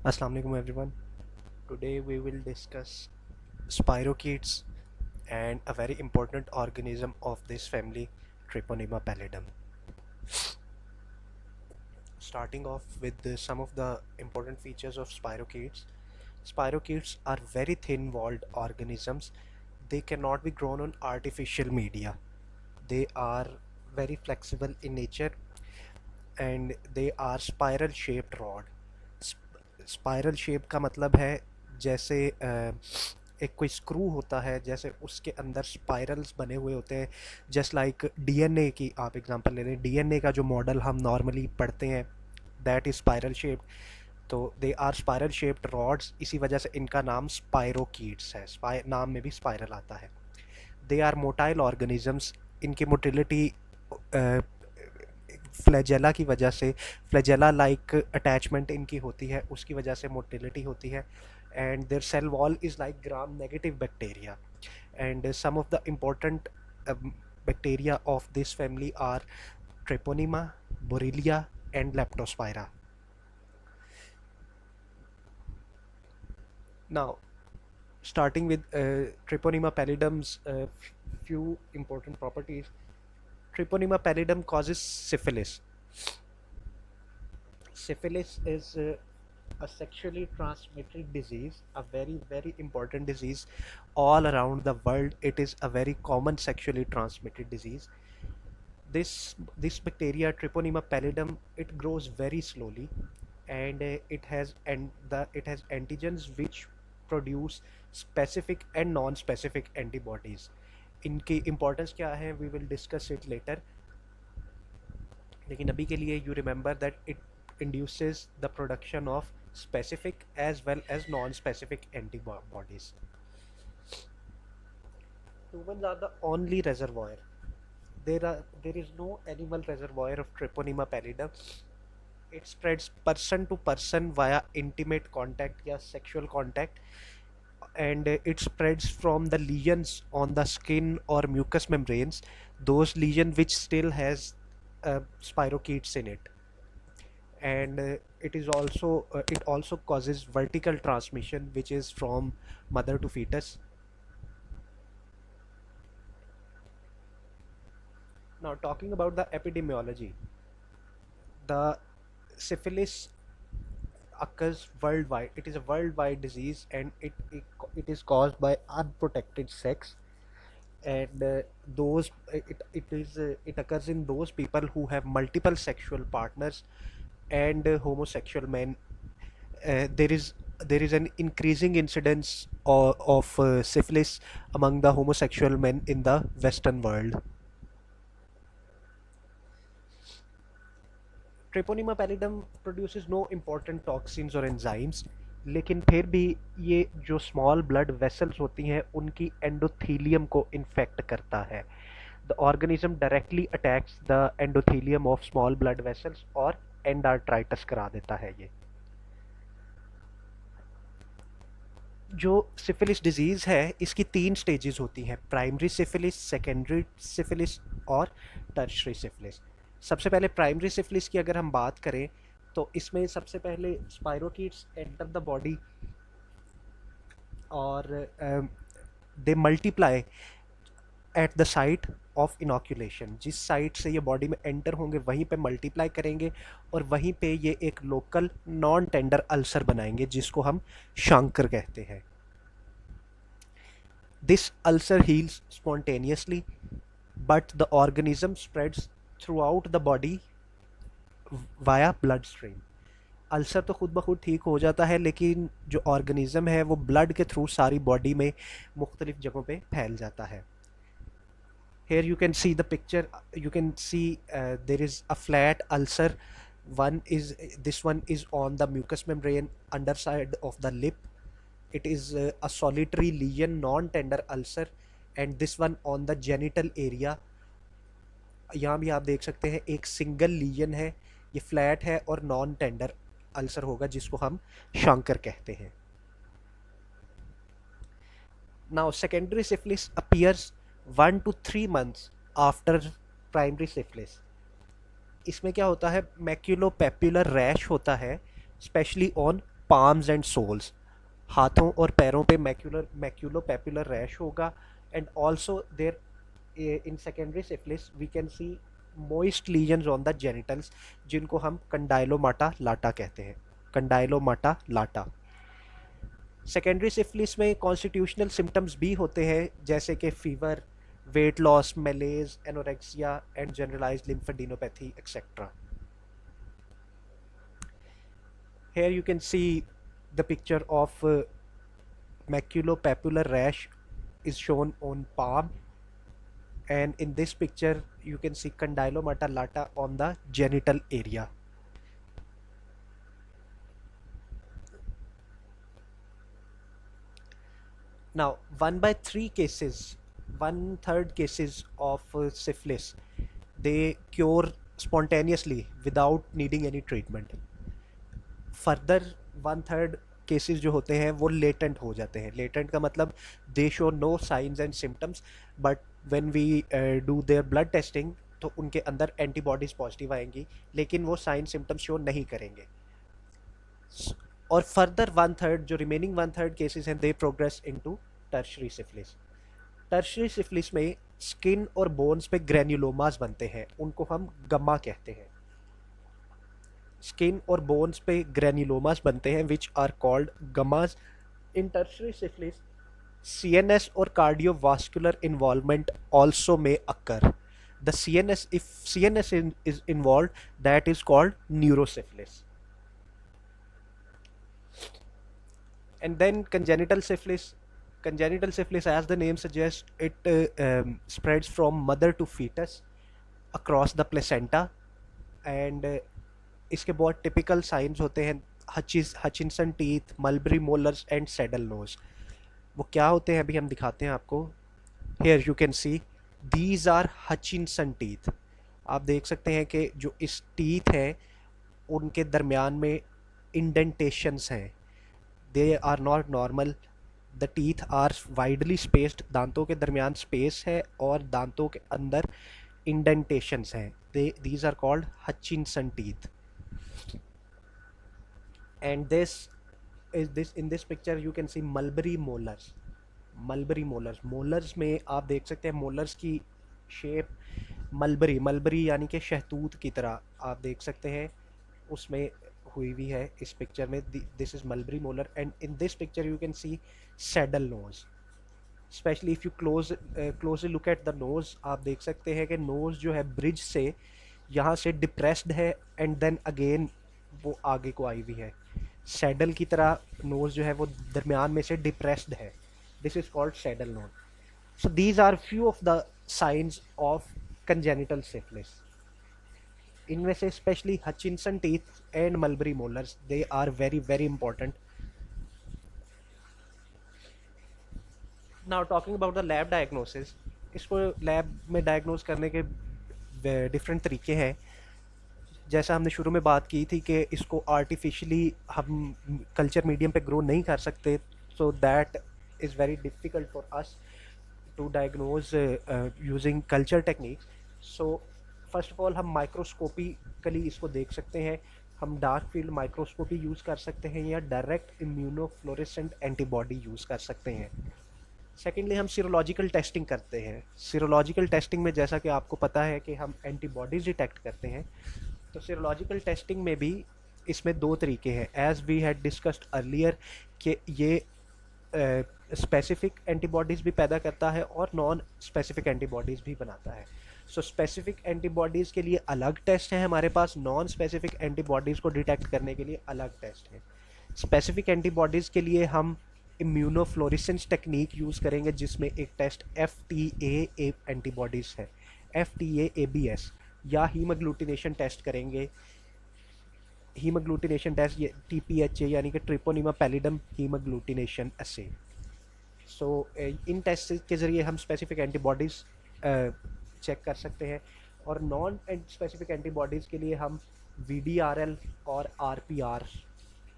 Assalamu alaikum everyone. Today we will discuss spirochetes and a very important organism of this family, Treponema pallidum. Starting off with some of the important features of spirochetes. Spirochetes are very thin-walled organisms. They cannot be grown on artificial media. They are very flexible in nature and they are spiral shaped rod. Spiral shape का मतलब है जैसे एक कोई screw होता है, जैसे उसके अंदर स्पाइरल्स बने हुए होते हैं। जस्ट लाइक डीएनए की आप एग्जांपल ले लें, डीएनए का जो मॉडल हम नॉर्मली पढ़ते हैं दैट इज स्पाइरल शेप्ड। तो they are spiral shaped rods, इसी वजह से इनका नाम स्पाइरोकीट्स है। नाम में भी स्पाइरल आता है। They are motile organisms. इनकी मोटिलिटी फ्लैजेला की वजह से, फ्लैजेला लाइक अटैचमेंट इनकी होती है, उसकी वजह से मोटिलिटी होती है। And their cell wall is like gram negative bacteria. And some of the important bacteria of this family are Treponema, Borrelia and Leptospira. Now, starting with Treponema pallidum's few important properties. Treponema pallidum causes syphilis. Syphilis is a sexually transmitted disease, a very important disease all around the world. It is a very common sexually transmitted disease. This bacteria Treponema pallidum, it grows very slowly, and it has antigens which produce specific and non-specific antibodies. इनकी importance क्या है, we will discuss it later. लेकिन अभी के लिए you remember that it induces the production of specific as well as non-specific antibodies. Humans are the only reservoir. There is no animal reservoir of Treponema pallidum. It spreads person to person via intimate contact या sexual contact, and it spreads from the lesions on the skin or mucous membranes, those lesions which still has spirochetes in it. And it also causes vertical transmission, which is from mother to fetus. Now, talking about the epidemiology, the syphilis occurs worldwide. It is a worldwide disease, and it is caused by unprotected sex. And it occurs in those people who have multiple sexual partners and homosexual men. There is an increasing incidence of syphilis among the homosexual men in the Western world. Treponema pallidum produces no important toxins or enzymes, लेकिन फिर भी ये जो small blood vessels होती हैं उनकी endothelium को infect करता है। The organism directly attacks the endothelium of small blood vessels और एंडार्ट्राइटिस करा देता है। ये जो सिफिलिस डिजीज़ है इसकी 3 स्टेजेस होती हैं: प्राइमरी सिफिलिस, सेकेंडरी सिफिलिस और टर्शरी सिफिलिस। सबसे पहले प्राइमरी सिफिलिस की अगर हम बात करें तो इसमें सबसे पहले स्पाइरोकीट्स एंटर द बॉडी और दे multiply at the site of inoculation. जिस साइट से ये बॉडी में एंटर होंगे वहीं पे मल्टीप्लाई करेंगे और वहीं पे ये एक लोकल नॉन टेंडर अल्सर बनाएंगे जिसको हम शांकर कहते हैं। This ulcer heels spontaneously but the organism spreads through out the body via blood stream. Ulcer तो खुद ब खुद ठीक हो जाता है, लेकिन जो ऑर्गेनिज्म है वो ब्लड के थ्रू सारी बॉडी में मुख्तलिफ जगहों पे फैल जाता है। Here you can see the picture. You can see there is a flat ulcer. This one is on the mucous membrane underside of the lip. It is a solitary lesion, non-tender ulcer, and this one on the genital area. यहाँ भी आप देख सकते हैं एक single legion है, ये flat है और नॉन टेंडर अल्सर होगा जिसको हम शांकर कहते हैं। Now, secondary syphilis appears 1 to 3 months after primary syphilis. इसमें क्या होता है, मैक्यूलोपेपुलर रैश होता है, especially on palms and soles. हाथों और पैरों पे मैक्यूलोपेपुलर रैश होगा. And also there in secondary syphilis we can see moist lesions on the genitals जिनको हम कंडाइलोमाटा लाटा कहते हैं. Condylomata lata. सेकेंडरी सिफिलिस में कॉन्स्टिट्यूशनल सिम्टम्स भी होते हैं जैसे कि fever, weight loss, malaise, anorexia and generalised lymphadenopathy etcetera. Here you can see the picture of maculopapular rash is shown on palm, and in this picture you can see condylomata lata on the genital area. Now 1/3 cases, 1/3 cases of syphilis, they cure spontaneously without needing any treatment. Further 1/3 cases जो होते हैं वो latent हो जाते हैं. Latent का मतलब they show no signs and symptoms, but when we do their blood testing तो उनके अंदर एंटीबॉडीज़ पॉजिटिव आएंगी, लेकिन वो साइन सिम्टम्स शो नहीं करेंगे. और फर्दर 1/3 जो रिमेनिंग 1/3 केसेस हैं they progress into tertiary syphilis. Tertiary syphilis में स्किन और बोन्स पे ग्रेन्युलोमास बनते हैं, उनको हम गम्मा कहते हैं. स्किन और बोन्स पे ग्रेन्युलोमास बनते हैं which are called gummas. In tertiary syphilis CNS और cardiovascular involvement also may occur. The CNS, if CNS is involved, that is called neurosyphilis. And then congenital syphilis. Congenital syphilis, as the name suggests, it spreads from mother to fetus across the placenta. And इसके बहुत typical signs होते हैं Hutchinson teeth, mulberry molars and saddle nose. वो क्या होते हैं अभी हम दिखाते हैं आपको. Here you can see these are Hutchinson teeth. आप देख सकते हैं कि जो इस टीथ है उनके दरमियान में इंडेंटेशंस हैं. They are not normal. The teeth are widely spaced. दांतों के दरमियान स्पेस है और दांतों के अंदर इंडेंटेशंस हैं. These are called Hutchinson teeth. And in this picture you can see mulberry molars. Molars में आप देख सकते हैं मोलर्स की शेप मलबरी यानी कि शहतूत की तरह आप देख सकते हैं उसमें हुई हुई है इस पिक्चर में. This is mulberry molar. And in this picture you can see saddle nose. Especially if you closely look at the nose, आप देख सकते हैं कि नोज जो है ब्रिज से यहाँ से डिप्रेस्ड है एंड देन अगेन वो आगे को आई हुई है. सैडल की तरह नोज जो है वो दरमियान में से डिप्रेस्ड है. This is called saddle nose. So these are few of the signs of congenital syphilis. इनमें से especially Hutchinson teeth and mulberry molars, they are very very important. Now talking about the lab diagnosis. इसको lab में diagnose करने के different तरीके हैं. जैसा हमने शुरू में बात की थी कि इसको आर्टिफिशियली हम कल्चर मीडियम पे ग्रो नहीं कर सकते, so that is very difficult for us to diagnose using culture techniques. So first of all हम माइक्रोस्कोपिकली इसको देख सकते हैं. हम डार्क फील्ड माइक्रोस्कोपी यूज़ कर सकते हैं या डायरेक्ट इम्यूनोफ्लोरेसेंट एंटीबॉडी यूज़ कर सकते हैं. सेकेंडली हम सीरोलॉजिकल टेस्टिंग करते हैं. सीरोलॉजिकल टेस्टिंग में जैसा कि आपको पता है कि हम एंटीबॉडीज़ डिटेक्ट करते हैं, तो सीरोलॉजिकल टेस्टिंग में भी इसमें दो तरीके हैं. As we had discussed earlier कि ये स्पेसिफिक एंटीबॉडीज़ भी पैदा करता है और नॉन स्पेसिफिक एंटीबॉडीज़ भी बनाता है. सो स्पेसिफिक एंटीबॉडीज़ के लिए अलग टेस्ट है हमारे पास, नॉन स्पेसिफिक एंटीबॉडीज़ को डिटेक्ट करने के लिए अलग टेस्ट है. स्पेसिफिक एंटीबॉडीज़ के लिए हम इम्यूनोफ्लोरेसेंस टेक्निक यूज़ करेंगे जिसमें एक टेस्ट FTA एंटीबॉडीज़ है, FTA-ABS, या हीमोग्लूटिनेशन टेस्ट करेंगे. हीमोग्लूटिनेशन टेस्ट ये TPHA यानी कि ट्रिपोनिमा पैलिडम हीमोग्लूटिनेशन एसे. सो इन टेस्ट के ज़रिए हम स्पेसिफिक एंटीबॉडीज़ चेक कर सकते हैं. और नॉन स्पेसिफिक एंटीबॉडीज़ के लिए हम VDRL और RPR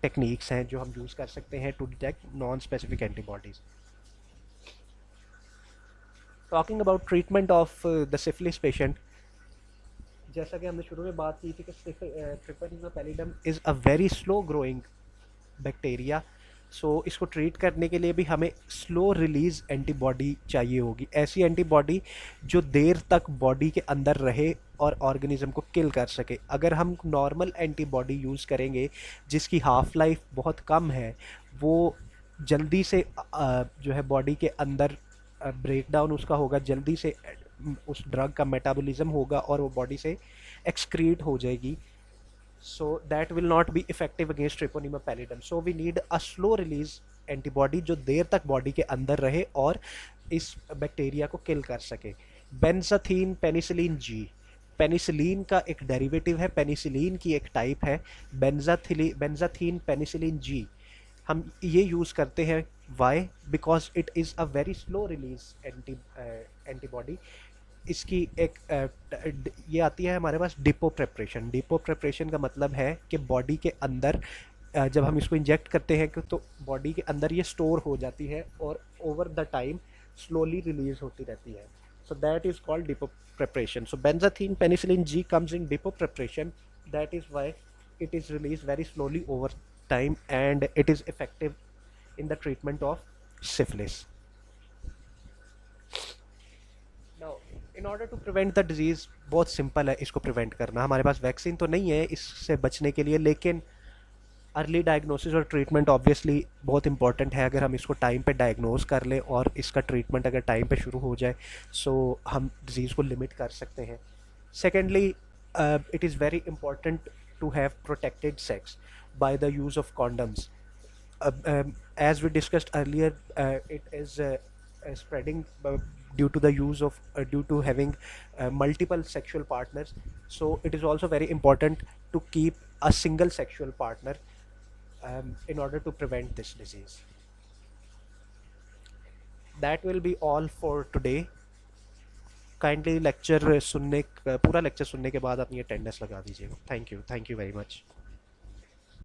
टेक्निक्स हैं जो हम यूज़ कर सकते हैं to detect non specific antibodies. Talking about treatment of the syphilis patient, जैसा कि हमने शुरू में बात की थी कि Treponema pallidum is a very slow growing bacteria. So इसको ट्रीट करने के लिए भी हमें स्लो रिलीज एंटीबॉडी चाहिए होगी, ऐसी एंटीबॉडी जो देर तक बॉडी के अंदर रहे और ऑर्गेनिज्म को किल कर सके। अगर हम नॉर्मल एंटीबॉडी यूज़ करेंगे जिसकी हाफ लाइफ बहुत कम है, वो जल्दी से जो है बॉडी के अंदर ब्रेक डाउन उसका होगा, जल्दी से उस ड्रग का मेटाबॉलिज्म होगा और वो बॉडी से एक्सक्रीट हो जाएगी। So that will not be effective against Treponema pallidum. So we need a slow release antibody जो देर तक बॉडी के अंदर रहे और इस बैक्टीरिया को किल कर सके। बेंजाथीन पेनिसिलिन जी, पेनिसिलिन का एक डेरिवेटिव है, पेनिसिलिन की एक टाइप है बेंजाथीन पेनिसिलिन जी। हम ये यूज़ करते हैं, why? Because it is a very slow release antibody. इसकी एक ये आती है हमारे पास डिपो प्रेपरेशन। डिपो प्रेपरेशन का मतलब है कि बॉडी के अंदर जब हम इसको इंजेक्ट करते हैं तो बॉडी के अंदर ये स्टोर हो जाती है और over the time slowly release होती रहती है। So that is called depot preparation. So benzathine penicillin G comes in depot preparation, that is why it is released very slowly over time and it is effective in the treatment of syphilis. Now, in order to prevent the disease, बहुत simple है इसको prevent करना। हमारे पास vaccine तो नहीं है इससे बचने के लिए, लेकिन अर्ली डायग्नोसिस और ट्रीटमेंट ऑब्वियसली बहुत इंपॉर्टेंट है। अगर हम इसको टाइम पे डायग्नोज कर लें और इसका ट्रीटमेंट अगर टाइम पे शुरू हो जाए, सो हम डिजीज़ को लिमिट कर सकते हैं। Secondly, it is very important to have protected sex by the use of condoms. As we discussed earlier, it is spreading due to the use of due to having multiple sexual partners. So it is also very important to keep a single sexual partner in order to prevent this disease. That will be all for today. Kindly lecture सुनने पूरा lecture सुनने के बाद अपनी attendance लगा दीजिएगा। Thank you very much.